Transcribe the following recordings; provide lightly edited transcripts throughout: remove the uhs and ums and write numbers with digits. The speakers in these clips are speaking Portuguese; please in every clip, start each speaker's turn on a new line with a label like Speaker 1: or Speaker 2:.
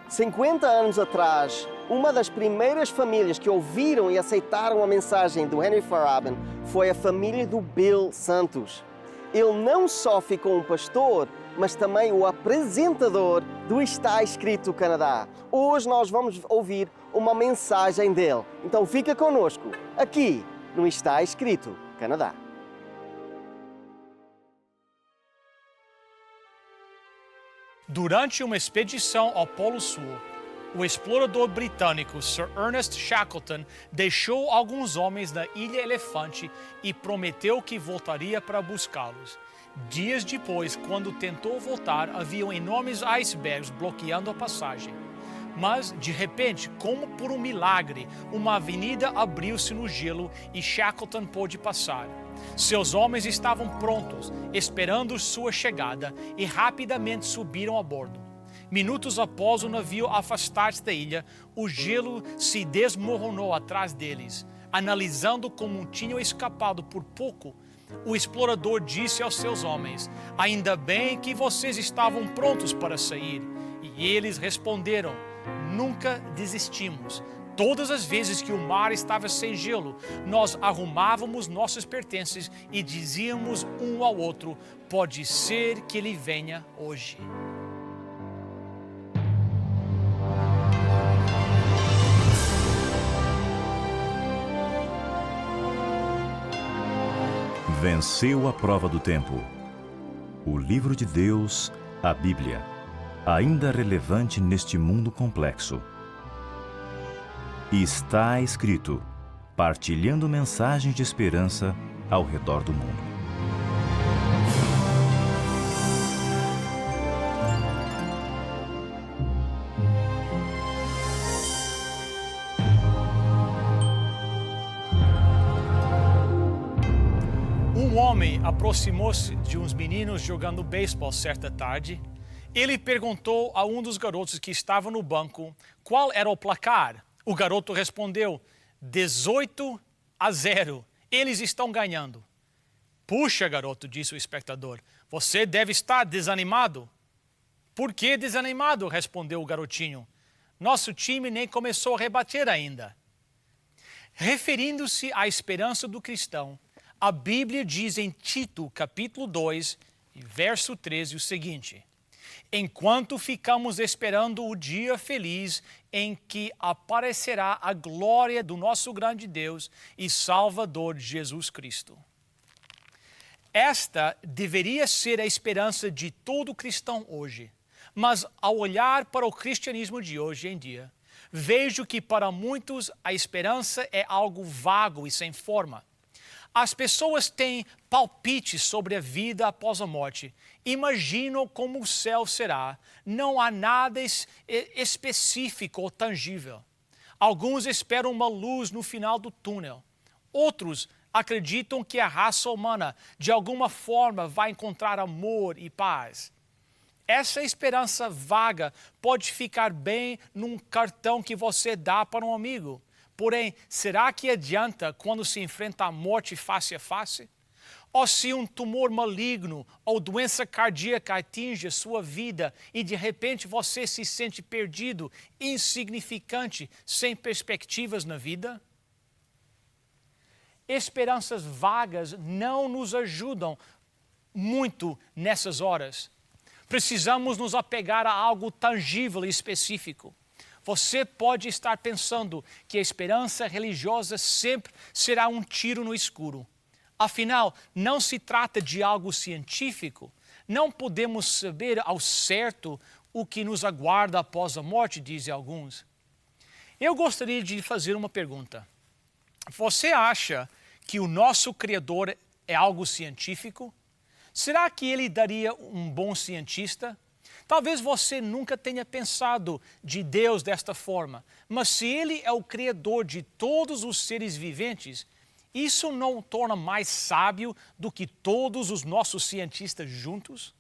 Speaker 1: 50 anos atrás, uma das primeiras famílias que ouviram e aceitaram a mensagem do Henry Farabaugh foi a família do Bill Santos. Ele não só ficou um pastor, mas também o apresentador do Está Escrito Canadá. Hoje nós vamos ouvir uma mensagem dele. Então fica conosco, aqui no Está Escrito Canadá.
Speaker 2: Durante uma expedição ao Polo Sul, o explorador britânico Sir Ernest Shackleton deixou alguns homens na Ilha Elefante e prometeu que voltaria para buscá-los. Dias depois, quando tentou voltar, haviam enormes icebergs bloqueando a passagem. Mas, de repente, como por um milagre, uma avenida abriu-se no gelo e Shackleton pôde passar. Seus homens estavam prontos, esperando sua chegada, e rapidamente subiram a bordo. Minutos após o navio afastar-se da ilha, o gelo se desmoronou atrás deles. Analisando como tinham escapado por pouco, o explorador disse aos seus homens: "Ainda bem que vocês estavam prontos para sair." E eles responderam: "Nunca desistimos. Todas as vezes que o mar estava sem gelo, nós arrumávamos nossos pertences e dizíamos um ao outro: pode ser que ele venha hoje."
Speaker 3: Venceu a prova do tempo. O livro de Deus, a Bíblia, ainda relevante neste mundo complexo. Está escrito, partilhando mensagens de esperança ao redor do mundo.
Speaker 2: Um homem aproximou-se de uns meninos jogando beisebol certa tarde. Ele perguntou a um dos garotos que estava no banco qual era o placar. O garoto respondeu: 18-0. Eles estão ganhando. "Puxa, garoto", disse o espectador, "você deve estar desanimado." "Por que desanimado?", respondeu o garotinho. "Nosso time nem começou a rebater ainda." Referindo-se à esperança do cristão, a Bíblia diz em Tito, capítulo 2, verso 13, o seguinte: "Enquanto ficamos esperando o dia feliz em que aparecerá a glória do nosso grande Deus e Salvador Jesus Cristo." Esta deveria ser a esperança de todo cristão hoje. Mas ao olhar para o cristianismo de hoje em dia, vejo que para muitos a esperança é algo vago e sem forma. As pessoas têm palpites sobre a vida após a morte. Imaginam como o céu será. Não há nada específico ou tangível. Alguns esperam uma luz no final do túnel. Outros acreditam que a raça humana, de alguma forma, vai encontrar amor e paz. Essa esperança vaga pode ficar bem num cartão que você dá para um amigo. Porém, será que adianta quando se enfrenta a morte face a face? Ou se um tumor maligno ou doença cardíaca atinge a sua vida e de repente você se sente perdido, insignificante, sem perspectivas na vida? Esperanças vagas não nos ajudam muito nessas horas. Precisamos nos apegar a algo tangível e específico. Você pode estar pensando que a esperança religiosa sempre será um tiro no escuro. Afinal, não se trata de algo científico. Não podemos saber ao certo o que nos aguarda após a morte, dizem alguns. Eu gostaria de fazer uma pergunta. Você acha que o nosso Criador é algo científico? Será que ele daria um bom cientista? Talvez você nunca tenha pensado de Deus desta forma, mas se Ele é o Criador de todos os seres viventes, isso não o torna mais sábio do que todos os nossos cientistas juntos?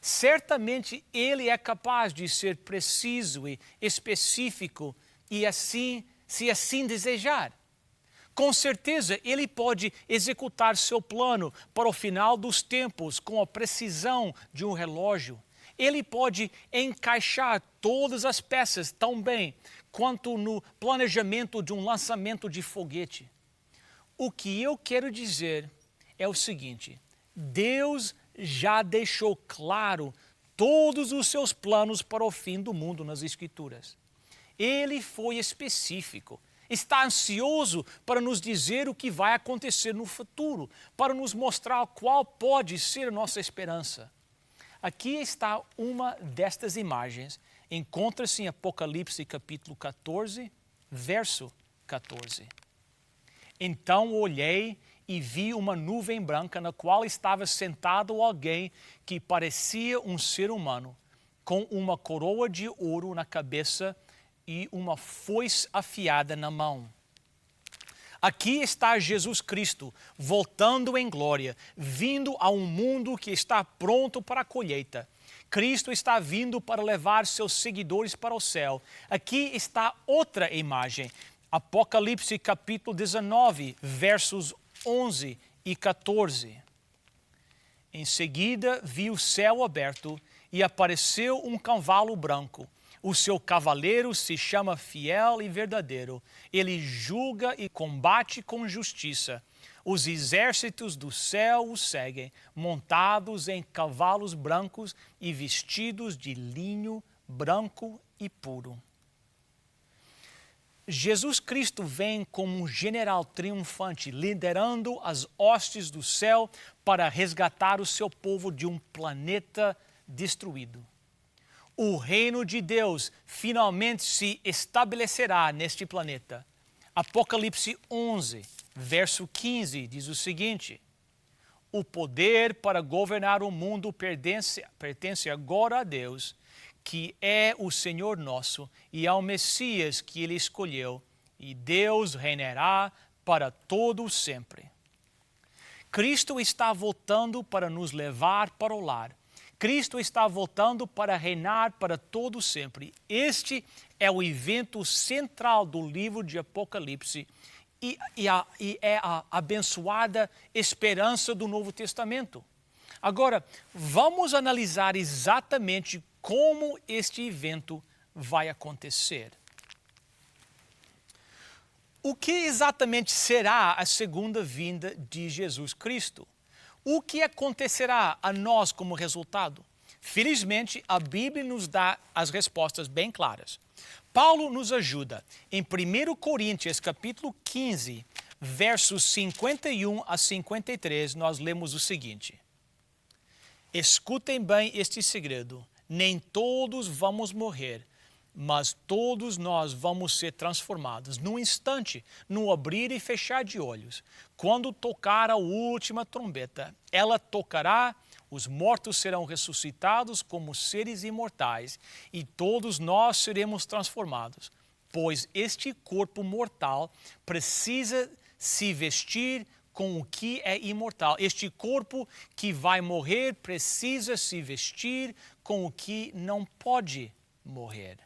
Speaker 2: Certamente Ele é capaz de ser preciso e específico e assim, se assim desejar. Com certeza, Ele pode executar seu plano para o final dos tempos com a precisão de um relógio. Ele pode encaixar todas as peças tão bem quanto no planejamento de um lançamento de foguete. O que eu quero dizer é o seguinte: Deus já deixou claro todos os seus planos para o fim do mundo nas Escrituras. Ele foi específico, está ansioso para nos dizer o que vai acontecer no futuro, para nos mostrar qual pode ser a nossa esperança. Aqui está uma destas imagens, encontra-se em Apocalipse capítulo 14, verso 14. Então olhei e vi uma nuvem branca na qual estava sentado alguém que parecia um ser humano, com uma coroa de ouro na cabeça e uma foice afiada na mão. Aqui está Jesus Cristo, voltando em glória, vindo a um mundo que está pronto para a colheita. Cristo está vindo para levar seus seguidores para o céu. Aqui está outra imagem, Apocalipse capítulo 19, versos 11 e 14. Em seguida vi o céu aberto e apareceu um cavalo branco. O seu cavaleiro se chama Fiel e Verdadeiro. Ele julga e combate com justiça. Os exércitos do céu o seguem, montados em cavalos brancos e vestidos de linho branco e puro. Jesus Cristo vem como um general triunfante, liderando as hostes do céu para resgatar o seu povo de um planeta destruído. O reino de Deus finalmente se estabelecerá neste planeta. Apocalipse 11, verso 15, diz o seguinte: o poder para governar o mundo pertence agora a Deus, que é o Senhor nosso, e ao Messias que Ele escolheu, e Deus reinará para todo sempre. Cristo está voltando para nos levar para o lar. Cristo está voltando para reinar para todo sempre. Este é o evento central do livro de Apocalipse e é a abençoada esperança do Novo Testamento. Agora, vamos analisar exatamente como este evento vai acontecer. O que exatamente será a segunda vinda de Jesus Cristo? O que acontecerá a nós como resultado? Felizmente, a Bíblia nos dá as respostas bem claras. Paulo nos ajuda. Em 1 Coríntios, capítulo 15, versos 51 a 53, nós lemos o seguinte: escutem bem este segredo. Nem todos vamos morrer, mas todos nós vamos ser transformados num instante, no abrir e fechar de olhos. Quando tocar a última trombeta, ela tocará, os mortos serão ressuscitados como seres imortais e todos nós seremos transformados, pois este corpo mortal precisa se vestir com o que é imortal. Este corpo que vai morrer precisa se vestir com o que não pode morrer.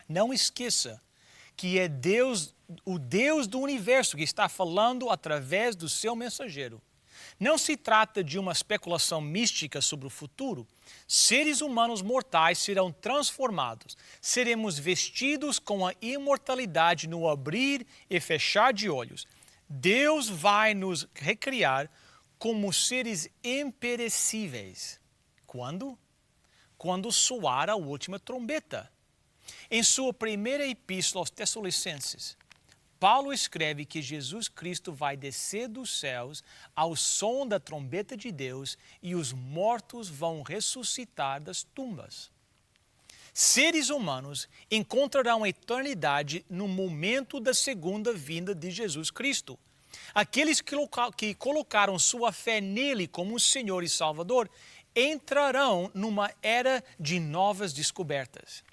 Speaker 2: Não esqueça que é Deus, o Deus do universo, que está falando através do seu mensageiro. Não se trata de uma especulação mística sobre o futuro. Seres humanos mortais serão transformados. Seremos vestidos com a imortalidade no abrir e fechar de olhos. Deus vai nos recriar como seres imperecíveis. Quando? Quando soar a última trombeta. Em sua primeira epístola aos Tessalonicenses, Paulo escreve que Jesus Cristo vai descer dos céus ao som da trombeta de Deus e os mortos vão ressuscitar das tumbas. Seres humanos encontrarão a eternidade no momento da segunda vinda de Jesus Cristo. Aqueles que colocaram sua fé nele como Senhor e Salvador entrarão numa era de novas descobertas.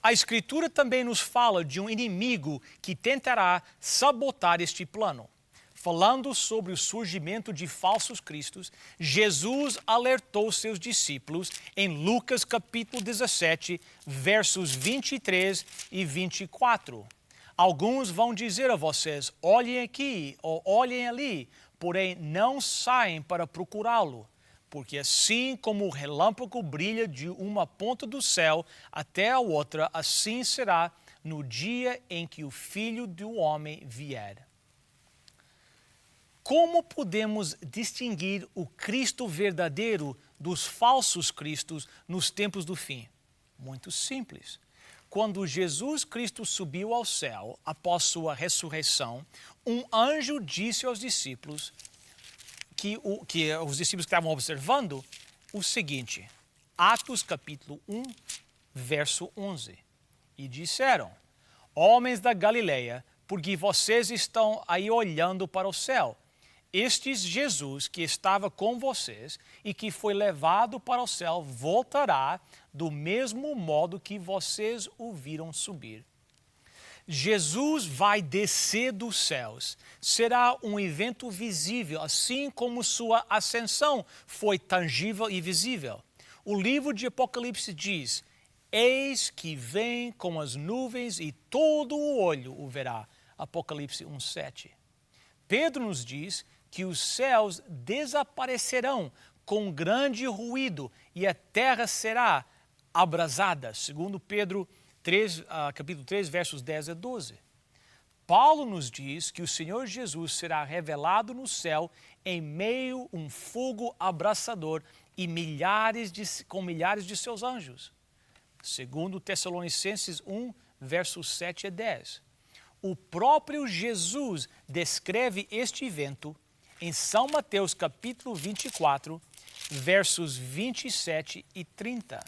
Speaker 2: A Escritura também nos fala de um inimigo que tentará sabotar este plano. Falando sobre o surgimento de falsos cristos, Jesus alertou seus discípulos em Lucas capítulo 17, versos 23 e 24. Alguns vão dizer a vocês, olhem aqui ou olhem ali, porém não saem para procurá-lo, porque assim como o relâmpago brilha de uma ponta do céu até a outra, assim será no dia em que o Filho do Homem vier. Como podemos distinguir o Cristo verdadeiro dos falsos cristos nos tempos do fim? Muito simples. Quando Jesus Cristo subiu ao céu após sua ressurreição, um anjo disse aos discípulos que os discípulos que estavam observando o seguinte, Atos capítulo 1, verso 11. E disseram, homens da Galileia, porque vocês estão aí olhando para o céu? Este Jesus que estava com vocês e que foi levado para o céu voltará do mesmo modo que vocês o viram subir. Jesus vai descer dos céus. Será um evento visível, assim como sua ascensão foi tangível e visível. O livro de Apocalipse diz, eis que vem com as nuvens e todo o olho o verá. Apocalipse 1:7. Pedro nos diz que os céus desaparecerão com grande ruído e a terra será abrasada, segundo Pedro 3, capítulo 3, versos 10 a 12. Paulo nos diz que o Senhor Jesus será revelado no céu em meio a um fogo abrasador e com milhares de seus anjos. Segundo Tessalonicenses 1, versos 7 a 10. O próprio Jesus descreve este evento em São Mateus capítulo 24, versos 27 e 30.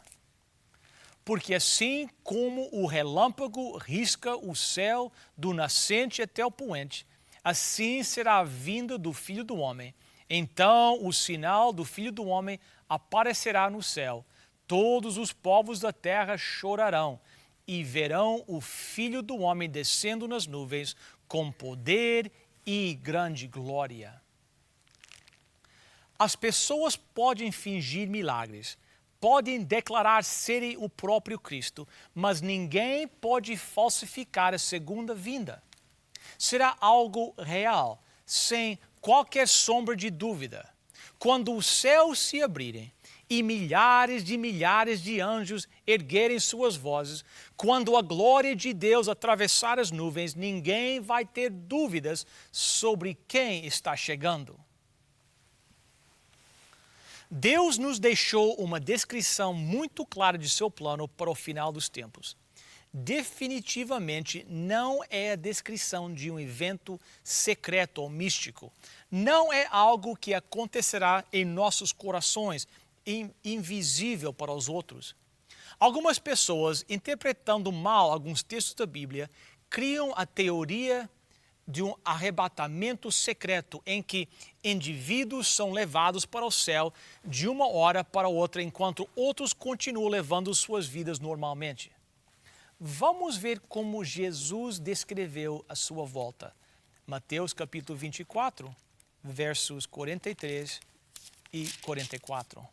Speaker 2: Porque assim como o relâmpago risca o céu do nascente até o poente, assim será a vinda do Filho do Homem. Então o sinal do Filho do Homem aparecerá no céu. Todos os povos da terra chorarão e verão o Filho do Homem descendo nas nuvens com poder e grande glória. As pessoas podem fingir milagres, podem declarar serem o próprio Cristo, mas ninguém pode falsificar a segunda vinda. Será algo real, sem qualquer sombra de dúvida. Quando os céus se abrirem e milhares de anjos erguerem suas vozes, quando a glória de Deus atravessar as nuvens, ninguém vai ter dúvidas sobre quem está chegando. Deus nos deixou uma descrição muito clara de seu plano para o final dos tempos. Definitivamente não é a descrição de um evento secreto ou místico. Não é algo que acontecerá em nossos corações, invisível para os outros. Algumas pessoas, interpretando mal alguns textos da Bíblia, criam a teoria de um arrebatamento secreto em que indivíduos são levados para o céu de uma hora para outra, enquanto outros continuam levando suas vidas normalmente. Vamos ver como Jesus descreveu a sua volta. Mateus capítulo 24, versos 43 e 44.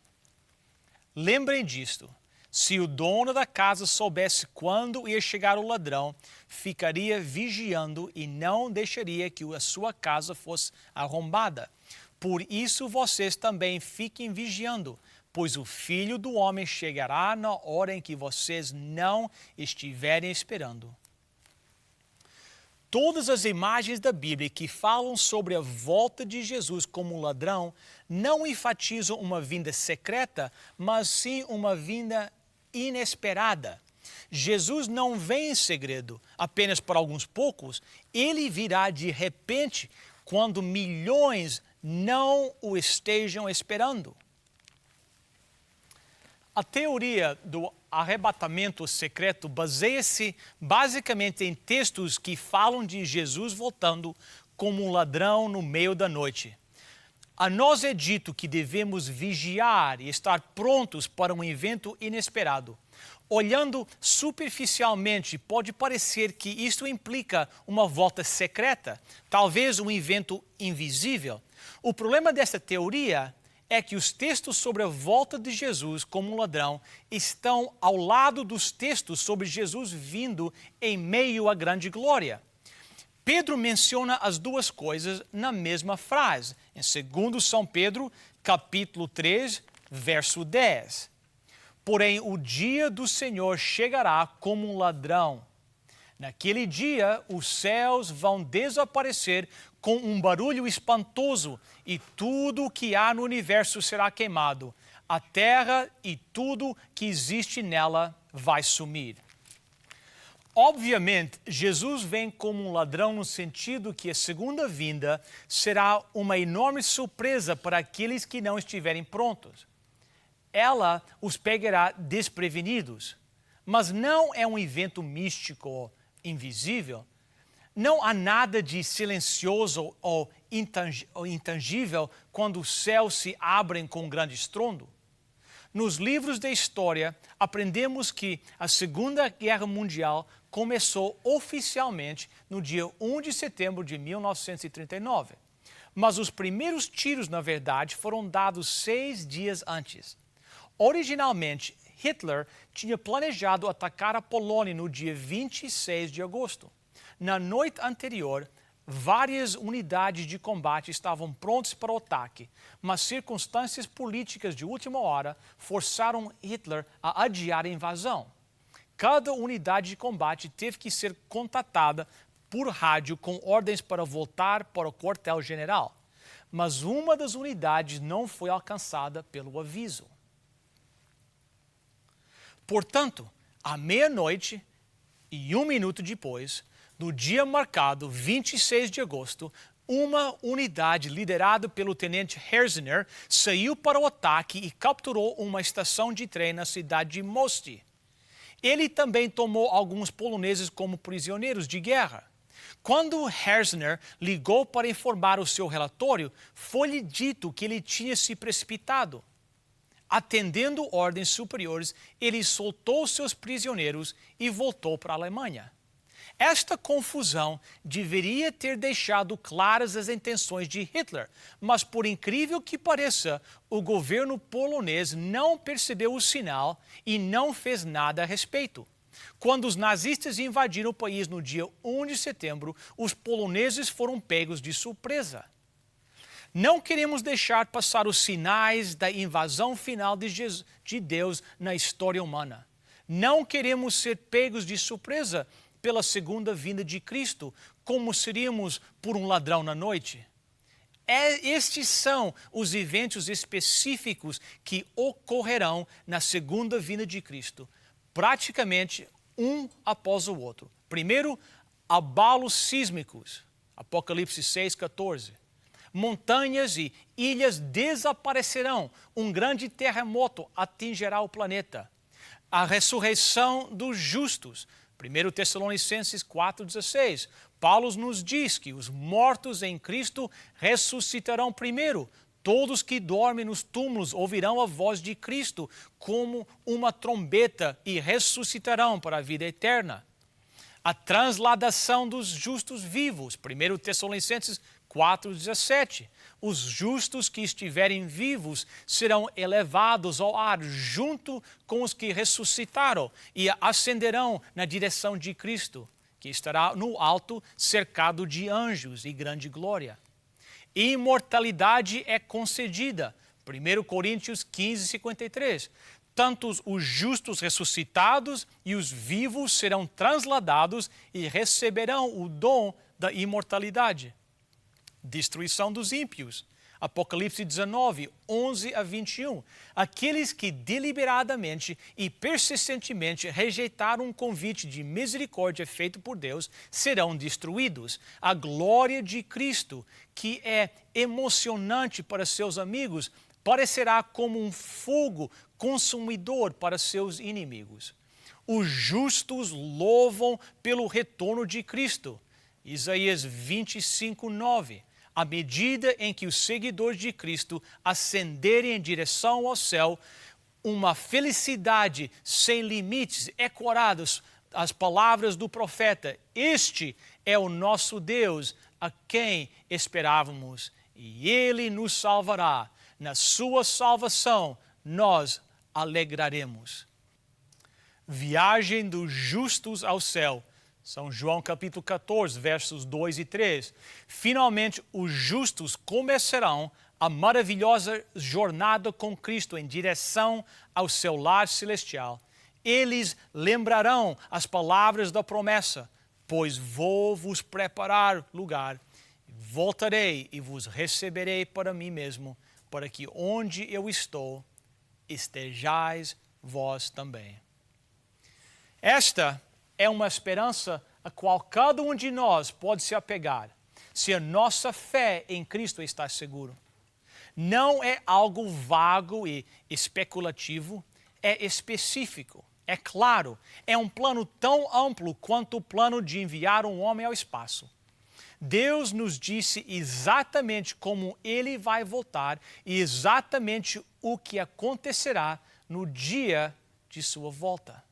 Speaker 2: Lembrem disto. Se o dono da casa soubesse quando ia chegar o ladrão, ficaria vigiando e não deixaria que a sua casa fosse arrombada. Por isso vocês também fiquem vigiando, pois o Filho do Homem chegará na hora em que vocês não estiverem esperando. Todas as imagens da Bíblia que falam sobre a volta de Jesus como ladrão não enfatizam uma vinda secreta, mas sim uma vinda inesperada. Jesus não vem em segredo, apenas para alguns poucos. Ele virá de repente, quando milhões não o estejam esperando. A teoria do arrebatamento secreto baseia-se basicamente em textos que falam de Jesus voltando como um ladrão no meio da noite. A nós é dito que devemos vigiar e estar prontos para um evento inesperado. Olhando superficialmente, pode parecer que isto implica uma volta secreta, talvez um evento invisível. O problema dessa teoria é que os textos sobre a volta de Jesus como um ladrão estão ao lado dos textos sobre Jesus vindo em meio à grande glória. Pedro menciona as duas coisas na mesma frase. Em 2 São Pedro capítulo 3, verso 10. Porém, o dia do Senhor chegará como um ladrão. Naquele dia, os céus vão desaparecer com um barulho espantoso e tudo o que há no universo será queimado. A terra e tudo que existe nela vai sumir. Obviamente, Jesus vem como um ladrão no sentido que a segunda vinda será uma enorme surpresa para aqueles que não estiverem prontos. Ela os pegará desprevenidos, mas não é um evento místico ou invisível. Não há nada de silencioso ou intangível quando os céus se abrem com um grande estrondo. Nos livros da história, aprendemos que a Segunda Guerra Mundial começou oficialmente no dia 1 de setembro de 1939. Mas os primeiros tiros, na verdade, foram dados 6 dias antes. Originalmente, Hitler tinha planejado atacar a Polônia no dia 26 de agosto. Na noite anterior, várias unidades de combate estavam prontas para o ataque, mas circunstâncias políticas de última hora forçaram Hitler a adiar a invasão. Cada unidade de combate teve que ser contatada por rádio com ordens para voltar para o quartel-general, mas uma das unidades não foi alcançada pelo aviso. Portanto, à meia-noite e 1 minuto depois, no dia marcado 26 de agosto, uma unidade liderada pelo tenente Herzner saiu para o ataque e capturou uma estação de trem na cidade de Mosti. Ele também tomou alguns poloneses como prisioneiros de guerra. Quando Herzner ligou para informar o seu relatório, foi-lhe dito que ele tinha se precipitado. Atendendo ordens superiores, ele soltou seus prisioneiros e voltou para a Alemanha. Esta confusão deveria ter deixado claras as intenções de Hitler, mas por incrível que pareça, o governo polonês não percebeu o sinal e não fez nada a respeito. Quando os nazistas invadiram o país no dia 1 de setembro, os poloneses foram pegos de surpresa. Não queremos deixar passar os sinais da invasão final de Deus na história humana. Não queremos ser pegos de surpresa pela segunda vinda de Cristo, como seríamos por um ladrão na noite. Estes são os eventos específicos que ocorrerão na segunda vinda de Cristo, praticamente um após o outro. Primeiro, abalos sísmicos, Apocalipse 6:14. Montanhas e ilhas desaparecerão, um grande terremoto atingirá o planeta. A ressurreição dos justos, 1 Tessalonicenses 4,16. Paulo nos diz que os mortos em Cristo ressuscitarão primeiro. Todos que dormem nos túmulos ouvirão a voz de Cristo como uma trombeta e ressuscitarão para a vida eterna. A transladação dos justos vivos, 1 Tessalonicenses 4,17. Os justos que estiverem vivos serão elevados ao ar junto com os que ressuscitaram e ascenderão na direção de Cristo, que estará no alto cercado de anjos e grande glória. Imortalidade é concedida, 1 Coríntios 15:53. Tanto os justos ressuscitados e os vivos serão transladados e receberão o dom da imortalidade. Destruição dos ímpios. Apocalipse 19, 11 a 21. Aqueles que deliberadamente e persistentemente rejeitaram um convite de misericórdia feito por Deus serão destruídos. A glória de Cristo, que é emocionante para seus amigos, parecerá como um fogo consumidor para seus inimigos. Os justos louvam pelo retorno de Cristo. Isaías 25:9. À medida em que os seguidores de Cristo ascenderem em direção ao céu, uma felicidade sem limites ecoará as palavras do profeta: este é o nosso Deus, a quem esperávamos, e Ele nos salvará. Na sua salvação, nós alegraremos. Viagem dos justos ao céu. São João capítulo 14, versos 2 e 3. Finalmente, os justos começarão a a maravilhosa jornada com Cristo em direção ao seu lar celestial, eles lembrarão as palavras da promessa: pois vou vos preparar lugar, voltarei e vos receberei para mim mesmo, para que onde eu estou, estejais vós também. Esta é uma esperança a qual cada um de nós pode se apegar, se a nossa fé em Cristo está seguro. Não é algo vago e especulativo, é específico, é claro, é um plano tão amplo quanto o plano de enviar um homem ao espaço. Deus nos disse exatamente como Ele vai voltar e exatamente o que acontecerá no dia de sua volta.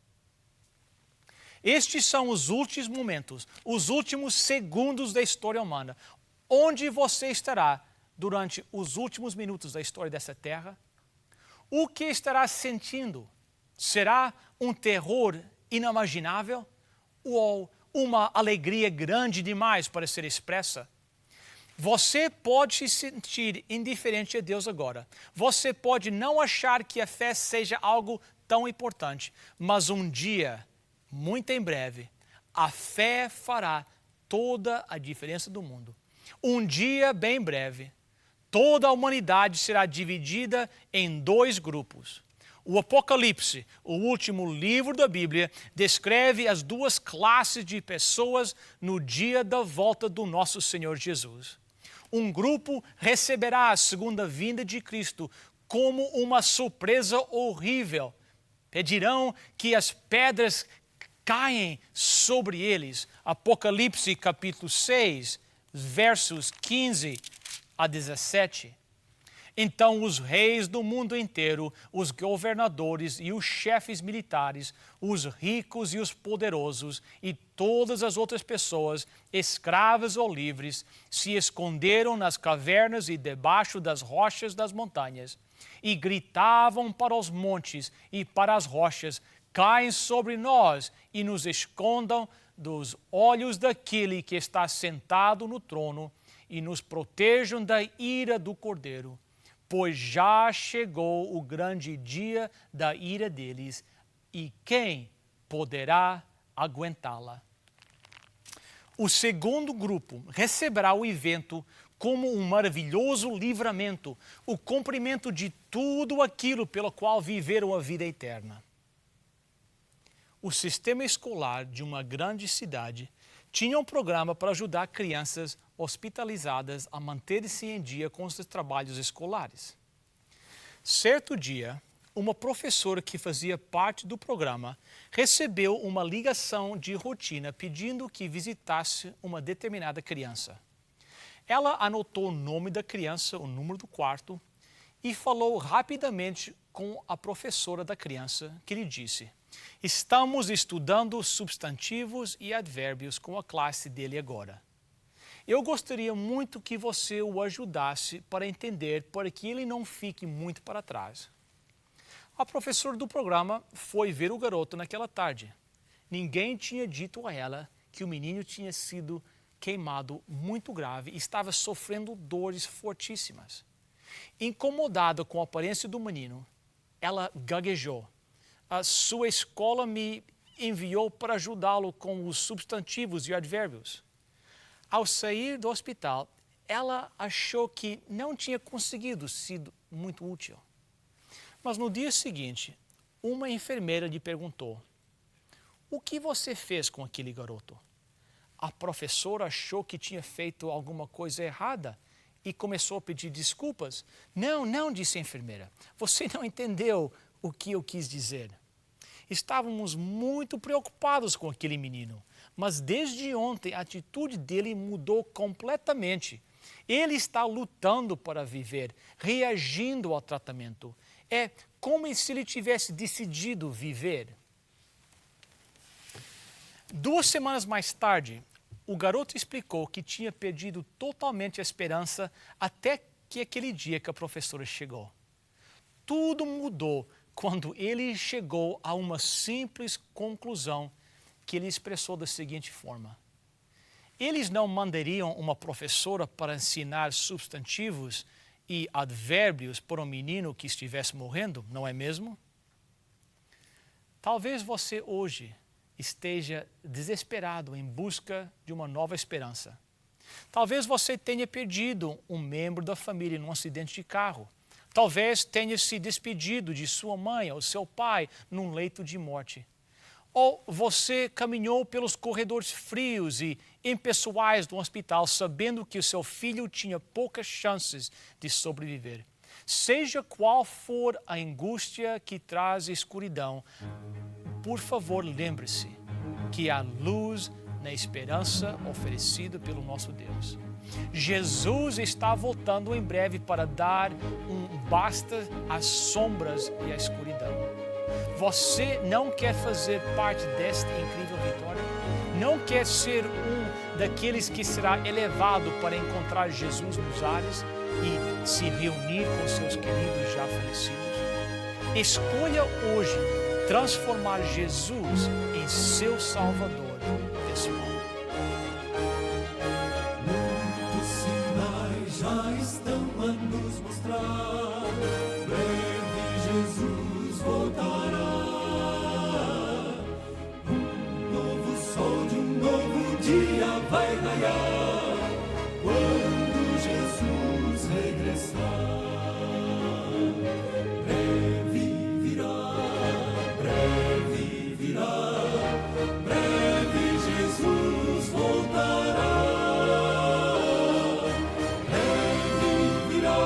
Speaker 2: Estes são os últimos momentos, os últimos segundos da história humana. Onde você estará durante os últimos minutos da história dessa terra? O que estará sentindo? Será um terror inimaginável ou uma alegria grande demais para ser expressa? Você pode se sentir indiferente a Deus agora. Você pode não achar que a fé seja algo tão importante, mas um dia, muito em breve, a fé fará toda a diferença do mundo. Um dia bem breve, toda a humanidade será dividida em dois grupos. O Apocalipse, o último livro da Bíblia, descreve as duas classes de pessoas no dia da volta do nosso Senhor Jesus. Um grupo receberá a segunda vinda de Cristo como uma surpresa horrível. Pedirão que as pedras caem sobre eles. Apocalipse capítulo 6, versos 15 a 17. Então os reis do mundo inteiro, os governadores e os chefes militares, os ricos e os poderosos e todas as outras pessoas, escravas ou livres, se esconderam nas cavernas e debaixo das rochas das montanhas e gritavam para os montes e para as rochas: caem sobre nós e nos escondam dos olhos daquele que está sentado no trono e nos protejam da ira do Cordeiro. Pois já chegou o grande dia da ira deles, e quem poderá aguentá-la? O segundo grupo receberá o evento como um maravilhoso livramento, o cumprimento de tudo aquilo pelo qual viveram a vida eterna. O sistema escolar de uma grande cidade tinha um programa para ajudar crianças hospitalizadas a manter-se em dia com os trabalhos escolares. Certo dia, uma professora que fazia parte do programa recebeu uma ligação de rotina pedindo que visitasse uma determinada criança. Ela anotou o nome da criança, o número do quarto, e falou rapidamente com a professora da criança, que lhe disse: estamos estudando substantivos e advérbios com a classe dele agora. Eu gostaria muito que você o ajudasse para entender, para que ele não fique muito para trás. A professora do programa foi ver o garoto naquela tarde. Ninguém tinha dito a ela que o menino tinha sido queimado muito grave e estava sofrendo dores fortíssimas. Incomodada com a aparência do menino, ela gaguejou. A sua escola me enviou para ajudá-lo com os substantivos e advérbios. Ao sair do hospital, ela achou que não tinha conseguido ser muito útil. Mas no dia seguinte, uma enfermeira lhe perguntou: o que você fez com aquele garoto? A professora achou que tinha feito alguma coisa errada e começou a pedir desculpas. Não, disse a enfermeira. Você não entendeu o que eu quis dizer. Estávamos muito preocupados com aquele menino, mas desde ontem a atitude dele mudou completamente. Ele está lutando para viver, reagindo ao tratamento. É como se ele tivesse decidido viver. 2 semanas mais tarde, o garoto explicou que tinha perdido totalmente a esperança até que aquele dia que a professora chegou. Tudo mudou quando ele chegou a uma simples conclusão que ele expressou da seguinte forma: eles não mandariam uma professora para ensinar substantivos e advérbios por um menino que estivesse morrendo, não é mesmo? Talvez você hoje esteja desesperado em busca de uma nova esperança. Talvez você tenha perdido um membro da família num acidente de carro. Talvez tenha se despedido de sua mãe ou seu pai num leito de morte. Ou você caminhou pelos corredores frios e impessoais do hospital sabendo que o seu filho tinha poucas chances de sobreviver. Seja qual for a angústia que traz escuridão, por favor, lembre-se que há luz na esperança oferecida pelo nosso Deus. Jesus está voltando em breve para dar um basta às sombras e à escuridão. Você não quer fazer parte desta incrível vitória? Não quer ser um daqueles que será elevado para encontrar Jesus nos ares e se reunir com seus queridos já falecidos? Escolha hoje transformar Jesus em seu Salvador pessoal.
Speaker 4: Muitos sinais já estão a nos mostrar. Breve Jesus voltará. Um novo sol de um novo dia vai raiar quando Jesus regressar. Breve virá, breve virá. Breve Jesus voltará. Breve virá,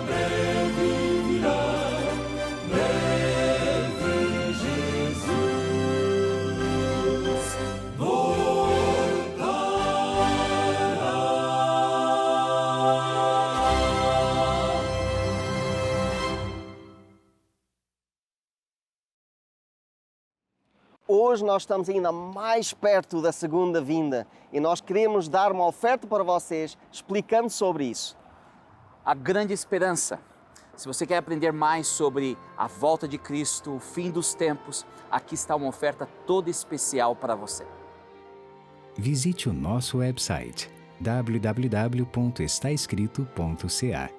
Speaker 4: breve virá. Breve Jesus voltará.
Speaker 1: Hoje nós estamos ainda mais perto da segunda vinda e nós queremos dar uma oferta para vocês explicando sobre isso.
Speaker 5: A grande esperança. Se você quer aprender mais sobre a volta de Cristo, o fim dos tempos, aqui está uma oferta toda especial para você.
Speaker 6: Visite o nosso website www.estaescrito.ca.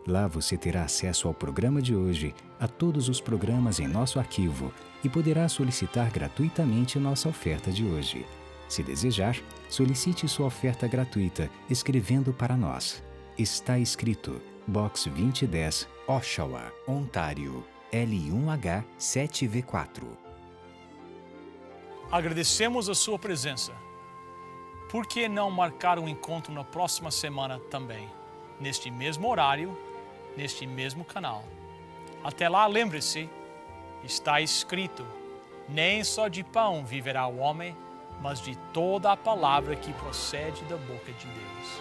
Speaker 6: Lá você terá acesso ao programa de hoje, a todos os programas em nosso arquivo e poderá solicitar gratuitamente nossa oferta de hoje. Se desejar, solicite sua oferta gratuita escrevendo para nós. Está escrito Box 2010, Oshawa, Ontário, L1H 7V4.
Speaker 2: Agradecemos a sua presença. Por que não marcar um encontro na próxima semana também? Neste mesmo horário, neste mesmo canal. Até lá, lembre-se, está escrito, nem só de pão viverá o homem, mas de toda a palavra que procede da boca de Deus.